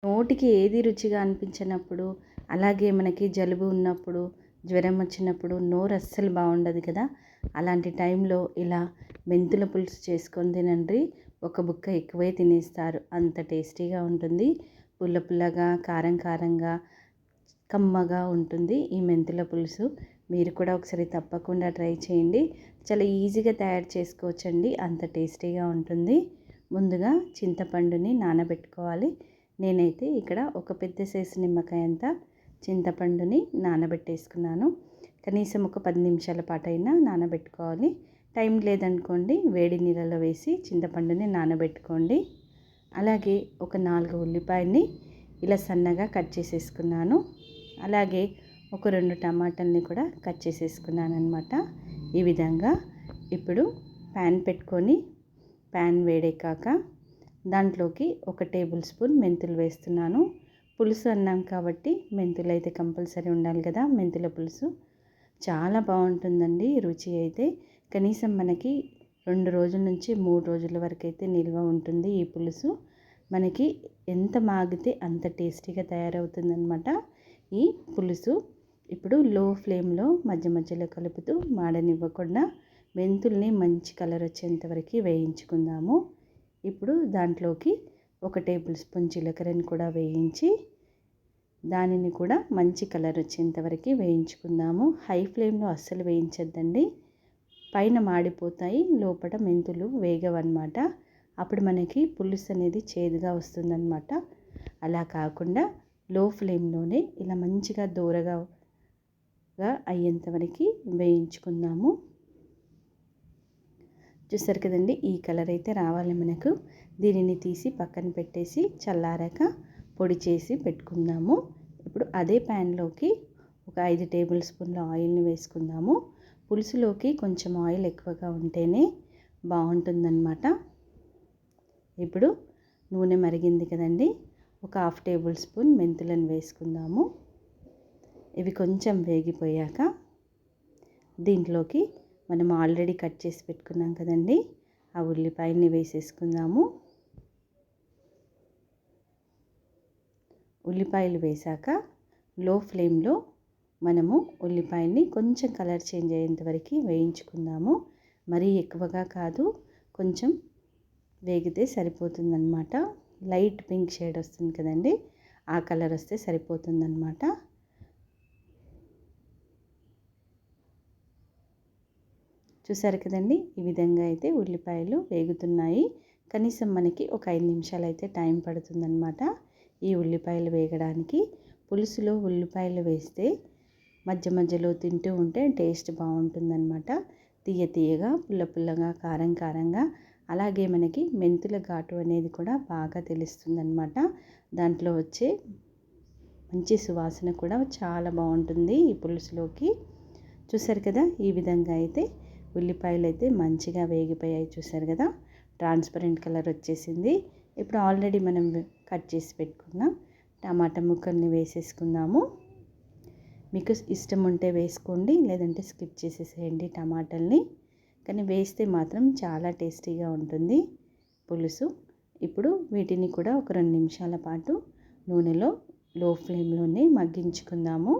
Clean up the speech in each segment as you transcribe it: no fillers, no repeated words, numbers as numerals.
నోటికి ఏది రుచిగా అనిపించినప్పుడు, అలాగే మనకి జలుబు ఉన్నప్పుడు, జ్వరం వచ్చినప్పుడు నోరు అస్సలు బాగుండదు కదా. అలాంటి టైంలో ఇలా మెంతుల పులుసు చేసుకొని తినండి. ఒక బుక్క ఎక్కువే తినేస్తారు, అంత టేస్టీగా ఉంటుంది. పుల్ల పుల్లగా, కారం కారంగా, కమ్మగా ఉంటుంది ఈ మెంతుల పులుసు. మీరు కూడా ఒకసారి తప్పకుండా ట్రై చేయండి. చాలా ఈజీగా తయారు చేసుకోవచ్చండి, అంత టేస్టీగా ఉంటుంది. ముందుగా చింతపండుని నానబెట్టుకోవాలి. నేనైతే ఇక్కడ ఒక పెద్ద సైజు నిమ్మకాయ అంతా చింతపండుని నానబెట్టేసుకున్నాను. కనీసం ఒక 10 నిమిషాల పాటు అయినా నానబెట్టుకోవాలి. టైం లేదనుకోండి, వేడి నీళ్ళలో వేసి చింతపండుని నానబెట్టుకోండి. అలాగే ఒక 4 ఉల్లిపాయల్ని ఇలా సన్నగా కట్ చేసేసుకున్నాను. అలాగే ఒక 2 టమాటాలని కూడా కట్ చేసేసుకున్నాను అనమాట. ఈ విధంగా ఇప్పుడు ప్యాన్ పెట్టుకొని, ప్యాన్ వేడెక్కాక దాంట్లోకి 1 టేబుల్ స్పూన్ మెంతులు వేస్తున్నాను. పులుసు అన్నాం కాబట్టి మెంతులు అయితే కంపల్సరీ ఉండాలి కదా. మెంతుల పులుసు చాలా బాగుంటుందండి రుచి అయితే. కనీసం మనకి 2 రోజుల నుంచి 3 రోజుల వరకు అయితే నిల్వ ఉంటుంది ఈ పులుసు. మనకి ఎంత మాగితే అంత టేస్టీగా తయారవుతుందన్నమాట ఈ పులుసు. ఇప్పుడు లో ఫ్లేమ్లో మధ్య మధ్యలో కలుపుతూ మాడనివ్వకుండా మెంతుల్ని మంచి కలర్ వచ్చేంత వరకు వేయించుకుందాము. ఇప్పుడు దాంట్లోకి 1 టేబుల్ స్పూన్ జీలకర్రని కూడా వేయించి, దానిని కూడా మంచి కలర్ వచ్చేంత వరకు వేయించుకుందాము. హై ఫ్లేమ్లో అస్సలు వేయించద్దండి, పైన మాడిపోతాయి, లోపల మెంతులు వేగవన్నమాట. అప్పుడు మనకి పులుసు అనేది చేదుగా వస్తుందన్నమాట. అలా కాకుండా లో ఫ్లేమ్లోనే ఇలా మంచిగా దూరగా అయ్యేంత వరకు వేయించుకుందాము. చూసారు కదండి, ఈ కలర్ అయితే రావాలి మనకు. దీనిని తీసి పక్కన పెట్టేసి చల్లారాక పొడి చేసి పెట్టుకుందాము. ఇప్పుడు అదే ప్యాన్లోకి ఒక 5 టేబుల్ స్పూన్ల ఆయిల్ని వేసుకుందాము. పులుసులోకి కొంచెం ఆయిల్ ఎక్కువగా ఉంటేనే బాగుంటుందన్నమాట. ఇప్పుడు నూనె మరిగింది కదండి, ఒక 1/2 టేబుల్ స్పూన్ మెంతులను వేసుకుందాము. ఇవి కొంచెం వేగిపోయాక దీంట్లోకి మనం ఆల్రెడీ కట్ చేసి పెట్టుకున్నాం కదండి, ఆ ఉల్లిపాయల్ని వేసేసుకుందాము. ఉల్లిపాయలు వేసాక లో ఫ్లేమ్లో మనము ఉల్లిపాయల్ని కొంచెం కలర్ చేంజ్ అయ్యేంత వరకు వేయించుకుందాము. మరీ ఎక్కువగా కాదు, కొంచెం వేగితే సరిపోతుందన్నమాట. లైట్ పింక్ షేడ్ వస్తుంది కదండి, ఆ కలర్ వస్తే సరిపోతుందన్నమాట. చూసారు కదండి, ఈ విధంగా అయితే ఉల్లిపాయలు వేగుతున్నాయి. కనీసం మనకి ఒక 5 నిమిషాలు అయితే టైం పడుతుందన్నమాట ఈ ఉల్లిపాయలు వేగడానికి. పులుసులో ఉల్లిపాయలు వేస్తే మధ్య మధ్యలో తింటూ ఉంటే టేస్ట్ బాగుంటుందన్నమాట. తీయ తీయగా, పుల్ల పుల్లగా, కారం కారంగా, అలాగే మనకి మెంతుల ఘాటు అనేది కూడా బాగా తెలుస్తుందన్నమాట. దాంట్లో వచ్చే మంచి సువాసన కూడా చాలా బాగుంటుంది ఈ పులుసులోకి. చూసారు కదా, ఈ విధంగా అయితే ఉల్లిపాయలు అయితే మంచిగా వేగిపోయాయి. చూసారు కదా, ట్రాన్స్పరెంట్ కలర్ వచ్చేసింది. ఇప్పుడు ఆల్రెడీ మనం కట్ చేసి పెట్టుకున్న టమాటా ముక్కల్ని వేసేసుకుందాము. మీకు ఇష్టం ఉంటే వేసుకోండి, లేదంటే స్కిప్ చేసేసేయండి టమాటాలని. కానీ వేస్తే మాత్రం చాలా టేస్టీగా ఉంటుంది పులుసు. ఇప్పుడు వీటిని కూడా ఒక 2 నిమిషాల పాటు నూనెలో లో ఫ్లేమ్లోనే మగ్గించుకుందాము.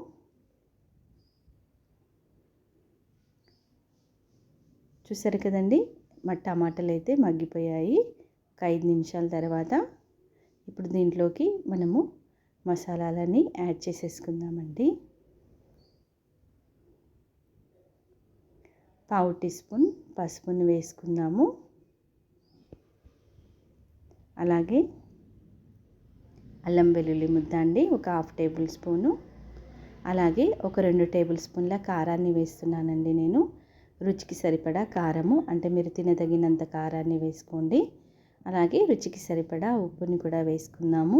చూసారు కదండి, మా టమాటాలు అయితే మగ్గిపోయాయి. ఒక 5 నిమిషాల తర్వాత ఇప్పుడు దీంట్లోకి మనము మసాలాలని యాడ్ చేసేసుకుందామండి. 1/2 టీ స్పూన్ పసుపుని వేసుకుందాము. అలాగే అల్లం వెల్లుల్లి ముద్ద అండి, ఒక 1/2 టేబుల్ స్పూను. అలాగే ఒక 2 టేబుల్ స్పూన్ల కారాన్ని వేస్తున్నానండి నేను. రుచికి సరిపడా కారము, అంటే మీరు తినదగినంత కారాన్ని వేసుకోండి. అలాగే రుచికి సరిపడా ఉప్పుని కూడా వేసుకుందాము.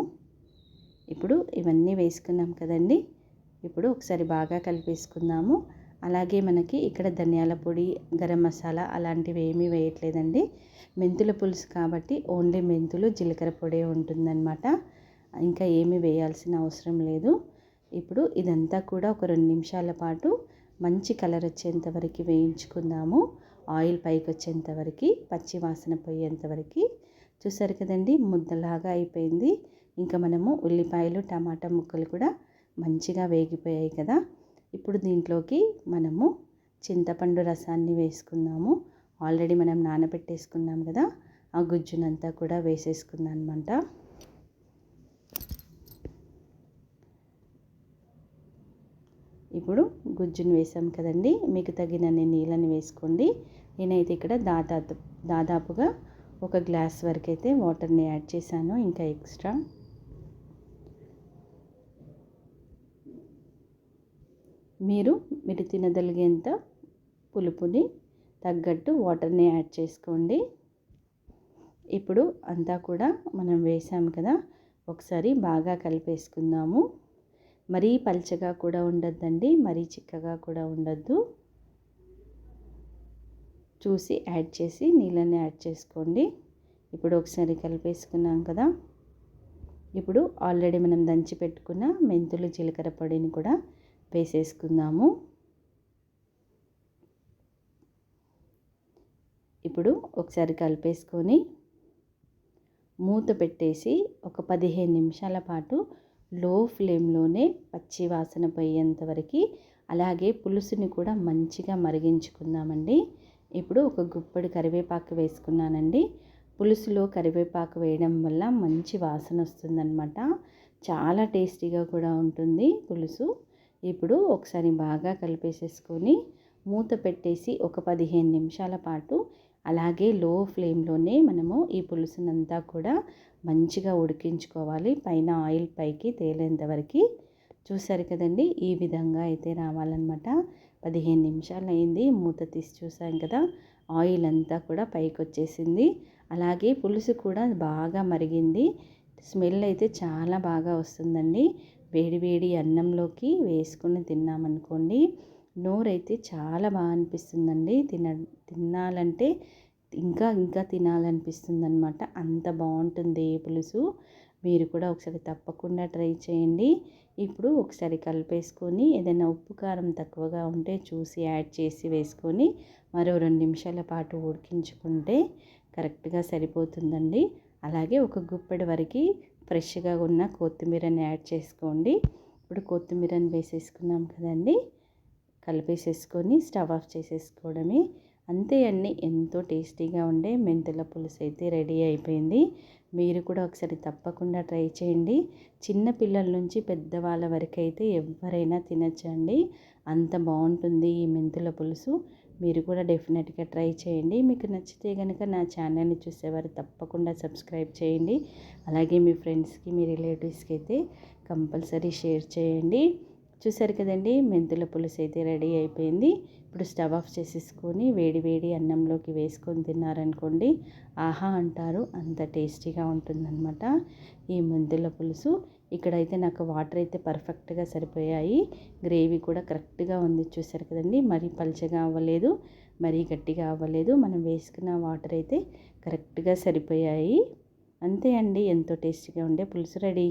ఇప్పుడు ఇవన్నీ వేసుకున్నాం కదండి, ఇప్పుడు ఒకసారి బాగా కలిపేసుకుందాము. అలాగే మనకి ఇక్కడ ధనియాల పొడి, గరం మసాలా అలాంటివి ఏమీ వేయట్లేదండి. మెంతుల పులుసు కాబట్టి ఓన్లీ మెంతులు, జీలకర్ర పొడి ఉంటుందన్నమాట. ఇంకా ఏమీ వేయాల్సిన అవసరం లేదు. ఇప్పుడు ఇదంతా కూడా ఒక 2 నిమిషాల పాటు మంచి కలర్ వచ్చేంత వరకు వేయించుకుందాము. ఆయిల్ పైకి వచ్చేంత వరకు, పచ్చి వాసన పోయేంత వరకు. చూసారు కదండి, ముద్దలాగా అయిపోయింది. ఇంకా మనము ఉల్లిపాయలు టమాటా ముక్కలు కూడా మంచిగా వేగిపోయాయి కదా. ఇప్పుడు దీంట్లోకి మనము చింతపండు రసాన్ని వేసుకుందాము. ఆల్రెడీ మనం నానబెట్టేసుకున్నాం కదా, ఆ గుజ్జునంతా కూడా వేసేసుకున్నాను అనమాట. ఇప్పుడు గుజ్జును వేసాం కదండి, మీకు తగినన్ని నీళ్ళని వేసుకోండి. నేనైతే ఇక్కడ దాదాపుగా 1 గ్లాస్ వరకు అయితే వాటర్ని యాడ్ చేశాను, ఇంకా ఎక్స్ట్రా. మీరు తినగలిగేంత పులుపుని తగ్గట్టు వాటర్ని యాడ్ చేసుకోండి. ఇప్పుడు అంతా కూడా మనం వేసాము కదా, ఒకసారి బాగా కలిపేసుకుందాము. మరీ పల్చగా కూడా ఉండొద్దండి, మరీ చిక్కగా కూడా ఉండొద్దు. చూసి యాడ్ చేసి నీళ్ళని యాడ్ చేసుకోండి. ఇప్పుడు ఒకసారి కలిపేసుకున్నాం కదా. ఇప్పుడు ఆల్రెడీ మనం దంచి పెట్టుకున్న మెంతులు జీలకర్ర పొడిని కూడా వేసేసుకుందాము. ఇప్పుడు ఒకసారి కలిపేసుకొని మూత పెట్టేసి ఒక 15 నిమిషాల పాటు లో ఫ్లేమ్లోనే పచ్చి వాసన పోయేంత వరకు, అలాగే పులుసుని కూడా మంచిగా మరిగించుకుందామండి. ఇప్పుడు ఒక గుప్పెడు కరివేపాకు వేసుకున్నానండి. పులుసులో కరివేపాకు వేయడం వల్ల మంచి వాసన వస్తుందన్నమాట. చాలా టేస్టీగా కూడా ఉంటుంది పులుసు. ఇప్పుడు ఒకసారి బాగా కలిపేసేసుకొని మూత పెట్టేసి ఒక 15 నిమిషాల పాటు అలాగే లో ఫ్లేమ్లోనే మనము ఈ పులుసునంతా కూడా మంచిగా ఉడికించుకోవాలి, పైన ఆయిల్ పైకి తేలేంత వరకు. చూసారు కదండి, ఈ విధంగా అయితే రావాలన్నమాట. 15 నిమిషాలు అయింది, మూత తీసి చూసాం కదా, ఆయిల్ అంతా కూడా పైకి వచ్చేసింది. అలాగే పులుసు కూడా బాగా మరిగింది. స్మెల్ అయితే చాలా బాగా వస్తుందండి. వేడి వేడి అన్నంలోకి వేసుకుని తిన్నామనుకోండి, నోరైతే చాలా బాగా అనిపిస్తుందండి. తినాలంటే ఇంకా తినాలనిపిస్తుంది అనమాట, అంత బాగుంటుంది ఈ పులుసు. మీరు కూడా ఒకసారి తప్పకుండా ట్రై చేయండి. ఇప్పుడు ఒకసారి కలిపేసుకొని ఏదైనా ఉప్పు కారం తక్కువగా ఉంటే చూసి యాడ్ చేసి వేసుకొని మరో 2 నిమిషాల పాటు ఉడికించుకుంటే కరెక్ట్గా సరిపోతుందండి. అలాగే ఒక గుప్పెడు వరకు ఫ్రెష్గా ఉన్న కొత్తిమీరని యాడ్ చేసుకోండి. ఇప్పుడు కొత్తిమీరని వేసేసుకున్నాం కదండి, కలిపేసేసుకొని స్టవ్ ఆఫ్ చేసేసుకోవడమే. అంతే అండి, ఎంతో టేస్టీగా ఉండే మెంతుల పులుసు అయితే రెడీ అయిపోయింది. మీరు కూడా ఒకసారి తప్పకుండా ట్రై చేయండి. చిన్న పిల్లల నుంచి పెద్దవాళ్ళ వరకు అయితే ఎవరైనా తినచ్చండి, అంత బాగుంటుంది ఈ మెంతుల పులుసు. మీరు కూడా డెఫినెట్గా ట్రై చేయండి. మీకు నచ్చితే కనుక నా ఛానల్ని చూసేవారు తప్పకుండా సబ్స్క్రైబ్ చేయండి. అలాగే మీ ఫ్రెండ్స్కి, మీ రిలేటివ్స్కి అయితే కంపల్సరీ షేర్ చేయండి. చూసారు కదండి, మెంతుల పులుసు అయితే రెడీ అయిపోయింది. ఇప్పుడు స్టవ్ ఆఫ్ చేసేసుకొని వేడి వేడి అన్నంలోకి వేసుకొని తిన్నారనుకోండి, ఆహా అంటారు, అంత టేస్టీగా ఉంటుందన్నమాట ఈ మెంతుల పులుసు. ఇక్కడైతే నాకు వాటర్ అయితే పర్ఫెక్ట్గా సరిపోయాయి, గ్రేవీ కూడా కరెక్ట్గా ఉంది. చూసారు కదండి, మరీ పల్చగా అవ్వలేదు, మరీ గట్టిగా అవ్వలేదు. మనం వేసుకున్న వాటర్ అయితే కరెక్ట్గా సరిపోయాయి. అంతే అండి, ఎంతో టేస్టీగా ఉండే పులుసు రెడీ.